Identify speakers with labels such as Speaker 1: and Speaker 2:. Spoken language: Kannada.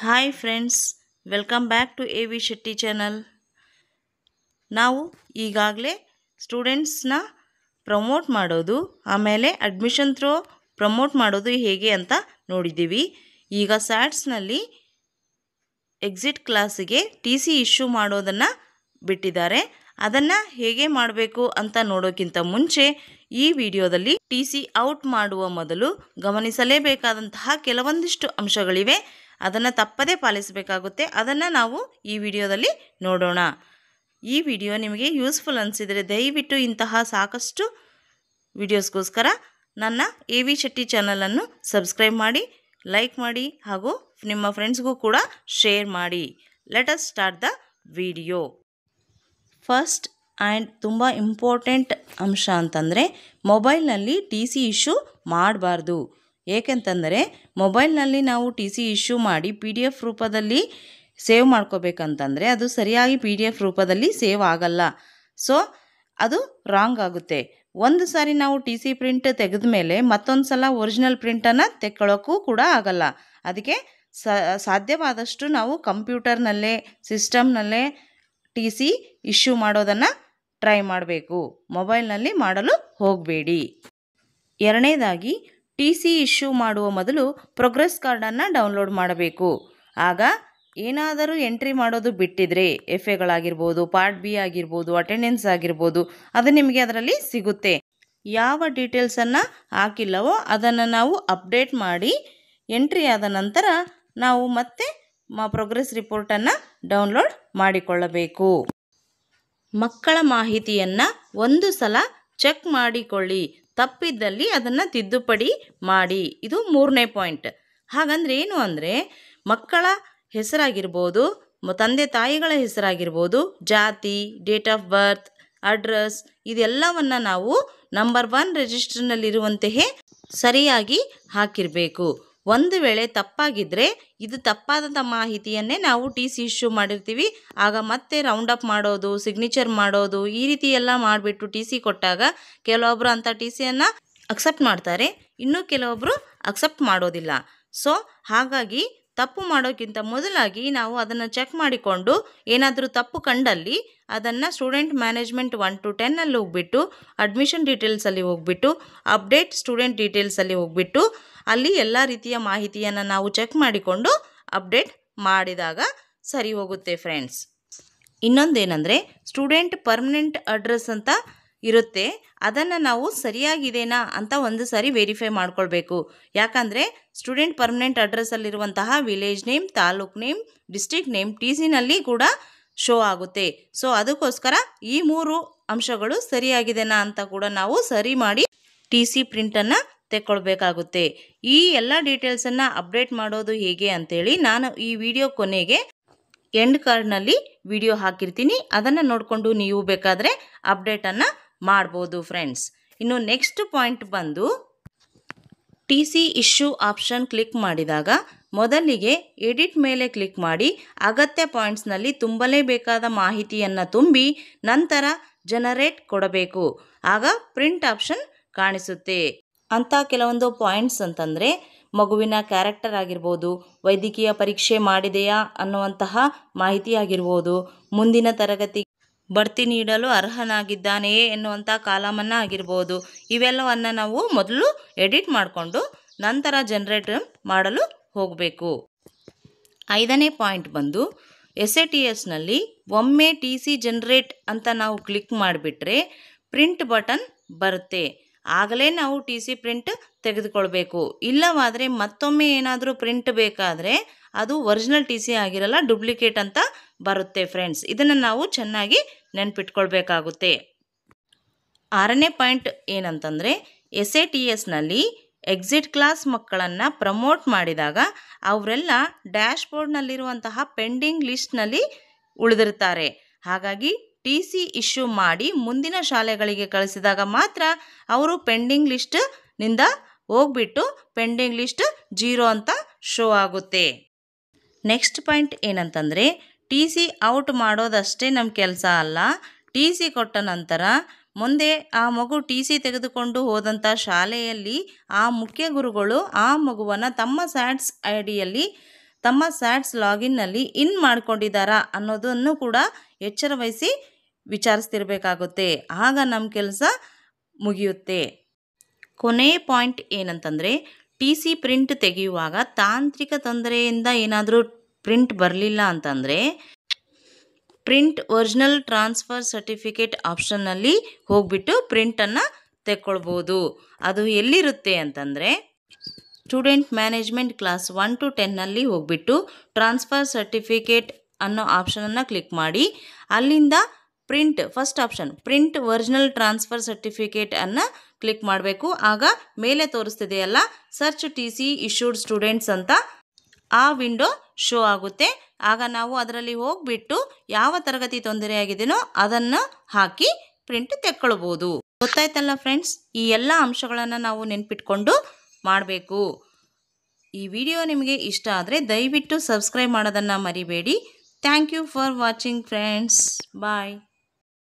Speaker 1: Hi friends, welcome back to A V Shetty channel. ನಾವು ಈಗಾಗಲೇ ಸ್ಟೂಡೆಂಟ್ಸ್ನ ಪ್ರಮೋಟ್ ಮಾಡೋದು, ಆಮೇಲೆ ಅಡ್ಮಿಷನ್ ಥ್ರೂ ಪ್ರಮೋಟ್ ಮಾಡೋದು ಹೇಗೆ ಅಂತ ನೋಡಿದ್ದೀವಿ. ಈಗ ಸ್ಯಾಟ್ಸ್ನಲ್ಲಿ ಎಕ್ಸಿಟ್ ಕ್ಲಾಸಿಗೆ ಟಿ ಸಿ ಇಶ್ಯೂ ಮಾಡೋದನ್ನು ಬಿಟ್ಟಿದ್ದಾರೆ. ಅದನ್ನು ಹೇಗೆ ಮಾಡಬೇಕು ಅಂತ ನೋಡೋಕ್ಕಿಂತ ಮುಂಚೆ ಈ ವಿಡಿಯೋದಲ್ಲಿ ಟಿ ಸಿ ಔಟ್ ಮಾಡುವ ಮೊದಲು ಗಮನಿಸಲೇಬೇಕಾದಂತಹ ಕೆಲವೊಂದಿಷ್ಟು ಅಂಶಗಳಿವೆ. ಅದನ್ನು ತಪ್ಪದೇ ಪಾಲಿಸಬೇಕಾಗುತ್ತೆ. ಅದನ್ನು ನಾವು ಈ ವಿಡಿಯೋದಲ್ಲಿ ನೋಡೋಣ. ಈ ವಿಡಿಯೋ ನಿಮಗೆ ಯೂಸ್ಫುಲ್ ಅನಿಸಿದರೆ ದಯವಿಟ್ಟು ಇಂತಹ ಸಾಕಷ್ಟು ವಿಡಿಯೋಸ್ಗೋಸ್ಕರ ನನ್ನ ಎ ವಿ ಶೆಟ್ಟಿ ಚಾನಲನ್ನು ಸಬ್ಸ್ಕ್ರೈಬ್ ಮಾಡಿ, ಲೈಕ್ ಮಾಡಿ ಹಾಗೂ ನಿಮ್ಮ ಫ್ರೆಂಡ್ಸ್ಗೂ ಕೂಡ ಶೇರ್ ಮಾಡಿ. Let us start the video. First and ತುಂಬ ಇಂಪಾರ್ಟೆಂಟ್ ಅಂಶ ಅಂತಂದರೆ ಮೊಬೈಲ್ನಲ್ಲಿ ಟಿ ಸಿ ಇಶ್ಯೂ ಮಾಡಬಾರ್ದು. ಏಕೆಂತಂದರೆ ಮೊಬೈಲ್ನಲ್ಲಿ ನಾವು ಟಿ ಸಿ ಇಶ್ಯೂ ಮಾಡಿ ಪಿ ಡಿ ಎಫ್ ರೂಪದಲ್ಲಿ ಸೇವ್ ಮಾಡ್ಕೋಬೇಕಂತಂದರೆ ಅದು ಸರಿಯಾಗಿ ಪಿ ಡಿ ಎಫ್ ರೂಪದಲ್ಲಿ ಸೇವ್ ಆಗಲ್ಲ. ಸೊ ಅದು ರಾಂಗ್ ಆಗುತ್ತೆ. ಒಂದು ಸಾರಿ ನಾವು ಟಿ ಸಿ ಪ್ರಿಂಟ್ ತೆಗೆದ ಮೇಲೆ ಮತ್ತೊಂದು ಸಲ ಒರಿಜಿನಲ್ ಪ್ರಿಂಟನ್ನು ತೆಕ್ಕೊಳ್ಳೋಕ್ಕೂ ಕೂಡ ಆಗಲ್ಲ. ಅದಕ್ಕೆ ಸಾಧ್ಯವಾದಷ್ಟು ನಾವು ಕಂಪ್ಯೂಟರ್ನಲ್ಲೇ ಸಿಸ್ಟಮ್ನಲ್ಲೇ ಟಿ ಸಿ ಇಶ್ಯೂ ಮಾಡೋದನ್ನು ಟ್ರೈ ಮಾಡಬೇಕು. ಮೊಬೈಲ್ನಲ್ಲಿ ಮಾಡಲು ಹೋಗಬೇಡಿ. ಎರಡನೇದಾಗಿ, ಟಿ ಸಿ ಇಶ್ಯೂ ಮಾಡುವ ಮೊದಲು ಪ್ರೋಗ್ರೆಸ್ ಕಾರ್ಡನ್ನು ಡೌನ್ಲೋಡ್ ಮಾಡಬೇಕು. ಆಗ ಏನಾದರೂ ಎಂಟ್ರಿ ಮಾಡೋದು ಬಿಟ್ಟಿದ್ರೆ ಎಫ್ ಎಗಳಾಗಿರ್ಬೋದು, ಪಾರ್ಟ್ ಬಿ ಆಗಿರ್ಬೋದು, ಅಟೆಂಡೆನ್ಸ್ ಆಗಿರ್ಬೋದು, ಅದು ನಿಮಗೆ ಅದರಲ್ಲಿ ಸಿಗುತ್ತೆ. ಯಾವ ಡೀಟೇಲ್ಸನ್ನು ಹಾಕಿಲ್ಲವೋ ಅದನ್ನು ನಾವು ಅಪ್ಡೇಟ್ ಮಾಡಿ ಎಂಟ್ರಿ ಆದ ನಂತರ ನಾವು ಮತ್ತೆ ಪ್ರೋಗ್ರೆಸ್ ರಿಪೋರ್ಟನ್ನು ಡೌನ್ಲೋಡ್ ಮಾಡಿಕೊಳ್ಳಬೇಕು. ಮಕ್ಕಳ ಮಾಹಿತಿಯನ್ನು ಒಂದು ಸಲ ಚೆಕ್ ಮಾಡಿಕೊಳ್ಳಿ. ತಪ್ಪಿದ್ದಲ್ಲಿ ಅದನ್ನು ತಿದ್ದುಪಡಿ ಮಾಡಿ. ಇದು 3ನೇ ಪಾಯಿಂಟ್. ಹಾಗಂದ್ರೆ ಏನು ಅಂದರೆ, ಮಕ್ಕಳ ಹೆಸರಾಗಿರ್ಬೋದು, ತಂದೆ ತಾಯಿಗಳ ಹೆಸರಾಗಿರ್ಬೋದು, ಜಾತಿ, ಡೇಟ್ ಆಫ್ ಬರ್ತ್, ಅಡ್ರೆಸ್, ಇದೆಲ್ಲವನ್ನು ನಾವು ನಂಬರ್ 1 ರಿಜಿಸ್ಟರ್ನಲ್ಲಿರುವಂತೆಯೇ ಸರಿಯಾಗಿ ಹಾಕಿರಬೇಕು. ಒಂದು ವೇಳೆ ತಪ್ಪಾಗಿದ್ದರೆ ಇದು ತಪ್ಪಾದಂಥ ಮಾಹಿತಿಯನ್ನೇ ನಾವು ಟಿ ಸಿ ಇಶ್ಯೂ ಮಾಡಿರ್ತೀವಿ. ಆಗ ಮತ್ತೆ ರೌಂಡ್ ಅಪ್ ಮಾಡೋದು, ಸಿಗ್ನೇಚರ್ ಮಾಡೋದು, ಈ ರೀತಿ ಎಲ್ಲ ಮಾಡಿಬಿಟ್ಟು ಟಿ ಸಿ ಕೊಟ್ಟಾಗ ಕೆಲವೊಬ್ಬರು ಅಂಥ ಟಿ ಸಿಯನ್ನು ಅಕ್ಸೆಪ್ಟ್ ಮಾಡ್ತಾರೆ, ಇನ್ನೂ ಕೆಲವೊಬ್ಬರು ಅಕ್ಸೆಪ್ಟ್ ಮಾಡೋದಿಲ್ಲ. ಸೊ ಹಾಗಾಗಿ ತಪ್ಪು ಮಾಡೋಕ್ಕಿಂತ ಮೊದಲಾಗಿ ನಾವು ಅದನ್ನು ಚೆಕ್ ಮಾಡಿಕೊಂಡು ಏನಾದರೂ ತಪ್ಪು ಕಂಡಲ್ಲಿ ಅದನ್ನು ಸ್ಟೂಡೆಂಟ್ ಮ್ಯಾನೇಜ್ಮೆಂಟ್ 1 to 10 ಹೋಗ್ಬಿಟ್ಟು ಅಡ್ಮಿಷನ್ ಡೀಟೇಲ್ಸಲ್ಲಿ ಹೋಗ್ಬಿಟ್ಟು ಅಪ್ಡೇಟ್ ಸ್ಟೂಡೆಂಟ್ ಡೀಟೇಲ್ಸಲ್ಲಿ ಹೋಗ್ಬಿಟ್ಟು ಅಲ್ಲಿ ಎಲ್ಲ ರೀತಿಯ ಮಾಹಿತಿಯನ್ನು ನಾವು ಚೆಕ್ ಮಾಡಿಕೊಂಡು ಅಪ್ಡೇಟ್ ಮಾಡಿದಾಗ ಸರಿ ಹೋಗುತ್ತೆ ಫ್ರೆಂಡ್ಸ್. ಇನ್ನೊಂದೇನೆಂದರೆ, ಸ್ಟೂಡೆಂಟ್ ಪರ್ಮನೆಂಟ್ ಅಡ್ರೆಸ್ ಅಂತ ಇರುತ್ತೆ. ಅದನ್ನು ನಾವು ಸರಿಯಾಗಿದೆನಾ ಅಂತ ಒಂದು ಸಾರಿ ವೆರಿಫೈ ಮಾಡ್ಕೊಳ್ಬೇಕು. ಯಾಕಂದರೆ ಸ್ಟೂಡೆಂಟ್ ಪರ್ಮನೆಂಟ್ ಅಡ್ರೆಸ್ಸಲ್ಲಿರುವಂತಹ village name, taluk name, district name T ಸಿನಲ್ಲಿ ಕೂಡ ಶೋ ಆಗುತ್ತೆ. ಸೊ ಅದಕ್ಕೋಸ್ಕರ ಈ 3 ಅಂಶಗಳು ಸರಿಯಾಗಿದೆನಾ ಅಂತ ಕೂಡ ನಾವು ಸರಿ ಮಾಡಿ ಟಿ ಸಿ ಪ್ರಿಂಟನ್ನು ತೆಕ್ಕೊಳ್ಬೇಕಾಗುತ್ತೆ. ಈ ಎಲ್ಲ ಡೀಟೇಲ್ಸನ್ನು ಅಪ್ಡೇಟ್ ಮಾಡೋದು ಹೇಗೆ ಅಂತೇಳಿ ನಾನು ಈ ವಿಡಿಯೋ ಕೊನೆಗೆ ಎಂಡ್ ಕಾರ್ಡ್ನಲ್ಲಿ ವಿಡಿಯೋ ಹಾಕಿರ್ತೀನಿ. ಅದನ್ನು ನೋಡಿಕೊಂಡು ನೀವು ಬೇಕಾದರೆ ಅಪ್ಡೇಟನ್ನು ಮಾಡ್ಬೋದು ಫ್ರೆಂಡ್ಸ್. ಇನ್ನು ನೆಕ್ಸ್ಟ್ ಪಾಯಿಂಟ್ ಬಂದು, T C issue option click ಮಾಡಿದಾಗ ಮೊದಲಿಗೆ ಎಡಿಟ್ ಮೇಲೆ ಕ್ಲಿಕ್ ಮಾಡಿ ಅಗತ್ಯ ಪಾಯಿಂಟ್ಸ್ನಲ್ಲಿ ತುಂಬಲೇಬೇಕಾದ ಮಾಹಿತಿಯನ್ನು ತುಂಬಿ ನಂತರ ಜನರೇಟ್ ಕೊಡಬೇಕು. ಆಗ ಪ್ರಿಂಟ್ ಆಪ್ಷನ್ ಕಾಣಿಸುತ್ತೆ. ಅಂಥ ಕೆಲವೊಂದು ಪಾಯಿಂಟ್ಸ್ ಅಂತಂದರೆ, ಮಗುವಿನ ಕ್ಯಾರೆಕ್ಟರ್ ಆಗಿರ್ಬೋದು, ವೈದ್ಯಕೀಯ ಪರೀಕ್ಷೆ ಮಾಡಿದೆಯಾ ಅನ್ನುವಂತಹ ಮಾಹಿತಿ ಆಗಿರ್ಬೋದು, ಮುಂದಿನ ತರಗತಿ ಬಡ್ತಿ ನೀಡಲು ಅರ್ಹನಾಗಿದ್ದಾನೆಯೇ ಎನ್ನುವಂಥ ಕಾಲಮನ್ನು ಆಗಿರ್ಬೋದು. ಇವೆಲ್ಲವನ್ನು ನಾವು ಮೊದಲು ಎಡಿಟ್ ಮಾಡಿಕೊಂಡು ನಂತರ ಜನರೇಟ್ ಮಾಡಲು ಹೋಗಬೇಕು. 5ನೇ ಪಾಯಿಂಟ್ ಬಂದು, SATSನಲ್ಲಿ ಒಮ್ಮೆ ಟಿ ಸಿ ಜನರೇಟ್ ಅಂತ ನಾವು ಕ್ಲಿಕ್ ಮಾಡಿಬಿಟ್ರೆ ಪ್ರಿಂಟ್ ಬಟನ್ ಬರುತ್ತೆ. ಆಗಲೇ ನಾವು ಟಿ ಸಿ ಪ್ರಿಂಟ್ ತೆಗೆದುಕೊಳ್ಬೇಕು. ಇಲ್ಲವಾದರೆ ಮತ್ತೊಮ್ಮೆ ಏನಾದರೂ ಪ್ರಿಂಟ್ ಬೇಕಾದರೆ ಅದು ಒರಿಜಿನಲ್ ಟಿ ಸಿ ಆಗಿರಲ್ಲ, ಡೂಪ್ಲಿಕೇಟ್ ಅಂತ ಬರುತ್ತೆ ಫ್ರೆಂಡ್ಸ್. ಇದನ್ನು ನಾವು ಚೆನ್ನಾಗಿ ನೆನ್ಪಿಟ್ಕೊಳ್ಬೇಕಾಗುತ್ತೆ. 6ನೇ ಪಾಯಿಂಟ್ ಏನಂತಂದರೆ, SATSನಲ್ಲಿ ಎಕ್ಸಿಟ್ ಕ್ಲಾಸ್ ಮಕ್ಕಳನ್ನು ಪ್ರಮೋಟ್ ಮಾಡಿದಾಗ ಅವರೆಲ್ಲ ಡ್ಯಾಶ್ ಬೋರ್ಡ್ನಲ್ಲಿರುವಂತಹ ಪೆಂಡಿಂಗ್ ಲಿಸ್ಟ್ನಲ್ಲಿ ಉಳಿದಿರ್ತಾರೆ. ಹಾಗಾಗಿ ಟಿ ಸಿ ಇಶ್ಯೂ ಮಾಡಿ ಮುಂದಿನ ಶಾಲೆಗಳಿಗೆ ಕಳಿಸಿದಾಗ ಮಾತ್ರ ಅವರು ಪೆಂಡಿಂಗ್ ಲಿಸ್ಟ್ನಿಂದ ಹೋಗ್ಬಿಟ್ಟು ಪೆಂಡಿಂಗ್ ಲಿಸ್ಟ್ 0 ಅಂತ ಶೋ ಆಗುತ್ತೆ. ನೆಕ್ಸ್ಟ್ ಪಾಯಿಂಟ್ ಏನಂತಂದರೆ, ಟಿ ಸಿ ಔಟ್ ಮಾಡೋದಷ್ಟೇ ನಮ್ಮ ಕೆಲಸ ಅಲ್ಲ. ಟಿ ಸಿ ಕೊಟ್ಟ ನಂತರ ಮುಂದೆ ಆ ಮಗು ಟಿ ಸಿ ತೆಗೆದುಕೊಂಡು ಹೋದಂಥ ಶಾಲೆಯಲ್ಲಿ ಆ ಮುಖ್ಯ ಗುರುಗಳು ಆ ಮಗುವನ್ನು ತಮ್ಮ ಸ್ಯಾಟ್ಸ್ ಐಡಿಯಲ್ಲಿ ತಮ್ಮ ಸ್ಯಾಟ್ಸ್ ಲಾಗಿನ್ನಲ್ಲಿ ಇನ್ ಮಾಡ್ಕೊಂಡಿದ್ದಾರಾ ಅನ್ನೋದನ್ನು ಕೂಡ ಎಚ್ಚರ ವಹಿಸಿ ವಿಚಾರಿಸ್ತಿರ್ಬೇಕಾಗುತ್ತೆ. ಆಗ ನಮ್ಮ ಕೆಲಸ ಮುಗಿಯುತ್ತೆ. ಕೊನೆಯ ಪಾಯಿಂಟ್ ಏನಂತಂದರೆ, ಟಿ ಸಿ ಪ್ರಿಂಟ್ ತೆಗೆಯುವಾಗ ತಾಂತ್ರಿಕ ತೊಂದರೆಯಿಂದ ಏನಾದರೂ ಪ್ರಿಂಟ್ ಬರಲಿಲ್ಲ ಅಂತಂದರೆ ಪ್ರಿಂಟ್ ಒರಿಜಿನಲ್ ಟ್ರಾನ್ಸ್ಫರ್ ಸರ್ಟಿಫಿಕೇಟ್ ಆಪ್ಷನ್ನಲ್ಲಿ ಹೋಗಿಬಿಟ್ಟು ಪ್ರಿಂಟನ್ನು ತೆಕ್ಕೊಳ್ಬೋದು. ಅದು ಎಲ್ಲಿರುತ್ತೆ ಅಂತಂದರೆ ಸ್ಟೂಡೆಂಟ್ ಮ್ಯಾನೇಜ್ಮೆಂಟ್ ಕ್ಲಾಸ್ 1 to 10ನಲ್ಲಿ ಹೋಗಿಬಿಟ್ಟು ಟ್ರಾನ್ಸ್ಫರ್ ಸರ್ಟಿಫಿಕೇಟ್ ಅನ್ನೋ ಆಪ್ಷನನ್ನು ಕ್ಲಿಕ್ ಮಾಡಿ ಅಲ್ಲಿಂದ print first option print original transfer ಸರ್ಟಿಫಿಕೇಟನ್ನು ಕ್ಲಿಕ್ ಮಾಡಬೇಕು. ಆಗ ಮೇಲೆ ತೋರಿಸ್ತಿದೆಯಲ್ಲ search T C issued students ಅಂತ ಆ ವಿಂಡೋ ಶೋ ಆಗುತ್ತೆ. ಆಗ ನಾವು ಅದರಲ್ಲಿ ಹೋಗಿಬಿಟ್ಟು ಯಾವ ತರಗತಿ ತೊಂದರೆಯಾಗಿದೆಯೋ ಅದನ್ನು ಹಾಕಿ ಪ್ರಿಂಟ್ ತೆಕ್ಕೊಳ್ಬೋದು. ಗೊತ್ತಾಯ್ತಲ್ಲ ಫ್ರೆಂಡ್ಸ್, ಈ ಎಲ್ಲ ಅಂಶಗಳನ್ನು ನಾವು ನೆನ್ಪಿಟ್ಕೊಂಡು ಮಾಡಬೇಕು. ಈ ವಿಡಿಯೋ ನಿಮಗೆ ಇಷ್ಟ ಆದರೆ ದಯವಿಟ್ಟು ಸಬ್ಸ್ಕ್ರೈಬ್ ಮಾಡೋದನ್ನು ಮರಿಬೇಡಿ. Thank you for watching friends. Bye.